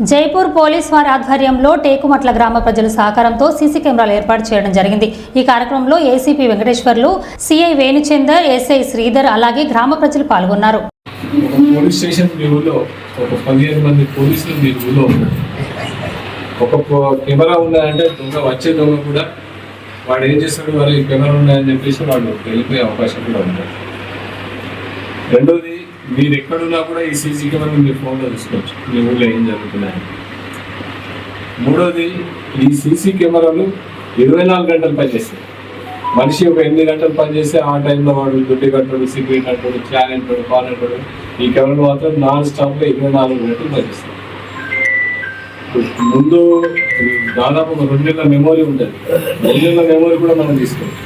Jaipur police వారి ఆధ్వర్యంలో టేకుమట్ల గ్రామ ప్రజల సహకారంతో సీసీ కెమెరాలు ఏర్పాటు చేయడం జరిగింది। ఈ కార్యక్రమంలో ACP Venkateswarlu, CI Venuchandar, SI Sridhar అలాగే గ్రామ ప్రజలు పాల్గొన్నారు। పోలీస్ స్టేషన్ ఊళ్ళో ఒక 15 మంది పోలీసులు మీ ఊళ్ళో ఒక కెమెరా ఉన్నాయంటే దొంగ వచ్చే దొంగ కూడా వాడు ఏం చేస్తాడు, వారు ఈ కెమెరా ఉన్నాయని చెప్పేసి వాళ్ళు వెళ్ళిపోయే అవకాశం కూడా ఉంది। రెండోది, మీరు ఎక్కడున్నా కూడా ఈ సీసీ కెమెరా మీ ఫోన్లో చూసుకోవచ్చు మీ ఊళ్ళో ఏం జరుగుతున్నాయి। మూడోది, ఈ సీసీ కెమెరాలు 24 గంటలు పనిచేస్తాయి। మనిషి ఒక 8 గంటలు పనిచేస్తే ఆ టైంలో వాడు దుడ్డి కట్టాడు, సిగరెట్ అంటాడు, ఫ్యాన్ అంటాడు, పాన్ అంటాడు, ఈ కెమెరాలు మాత్రం నాన్ స్టాప్లో 24 గంటలు పనిచేస్తాయి। ముందు దాదాపు ఒక 2 నెలల మెమోరీ ఉంటుంది, 2 నెలల మెమోరీ కూడా మనం తీసుకోవచ్చు।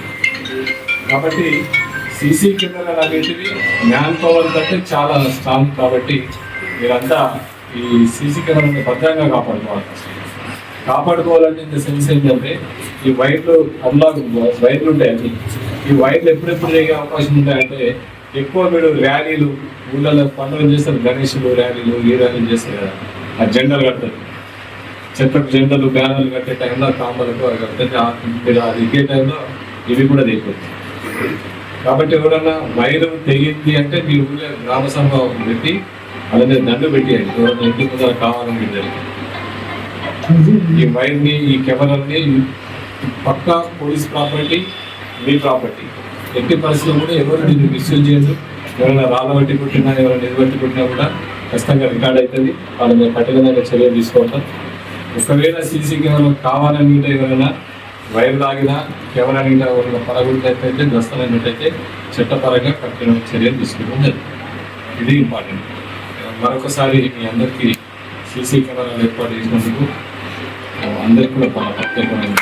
కాబట్టి సీసీ కెమెరాలు అనేటివి మ్యాన్ పవర్ కంటే చాలా స్ట్రాంగ్। కాబట్టి మీరంతా ఈ సీసీ కెమెరాని భద్రంగా కాపాడుకోవాలంటే ఇంత సెన్స్ ఏంటంటే ఈ వైర్లు అన్లాక్ వైర్లు ఉంటాయండి, ఈ వైర్లు ఎప్పుడెప్పుడు జరిగే అవకాశం ఉంటాయంటే ఎక్కువ మీరు ర్యాలీలు ఊళ్ళలో పండుగలు చేస్తారు, గణేషులు ర్యాలీలు ఈ ర్యాలీలు చేస్తారు కదా, ఆ జెండాలు కడతారు, చెట్లకు జెండాలు బ్యానర్లు కట్టే టైంలో కాంబలకు మీరు అది ఇగే టైంలో ఇవి కూడా తెగిపోతాయి। కాబట్టి ఎవరన్నా వైరు తెగింది అంటే మీ ఊళ్ళో గ్రామ సంఘం పెట్టి అలాగే దండు పెట్టేయండి, ఎవరైనా ఇంటి ముందర కావాలని జరిగింది। ఈ వైర్ని ఈ కెమెరాని పక్కా పోలీస్ ప్రాపర్టీ, మీ ప్రాపర్టీ, ఎట్టి పరిస్థితుల్లో కూడా ఎవరు దీన్ని మిస్యూజ్ చేయదు। ఎవరైనా రాళ్ళ బట్టి పుట్టినా ఎవరైనా నిధి బట్టి పుట్టినా కూడా ఖచ్చితంగా రికార్డ్ అవుతుంది, వాళ్ళ మీద కఠినమైన చర్యలు తీసుకుంటాం। ఒకవేళ సీసీ కెమెరా కావాలని ఎవరైనా వైర్ లాగినా కెమెరా నీట ఎవరైనా పరగొట్టినట్లయితే దస్తనైనట్టయితే చట్టపరంగా కఠిన చర్యలు తీసుకోవడం జరుగుతుంది। ఇది ఇంపార్టెంట్। మరొకసారి మీ అందరికీ సీసీ కెమెరాలు ఏర్పాటు చేసినందుకు అందరికీ కూడా ప్రత్యేకమైన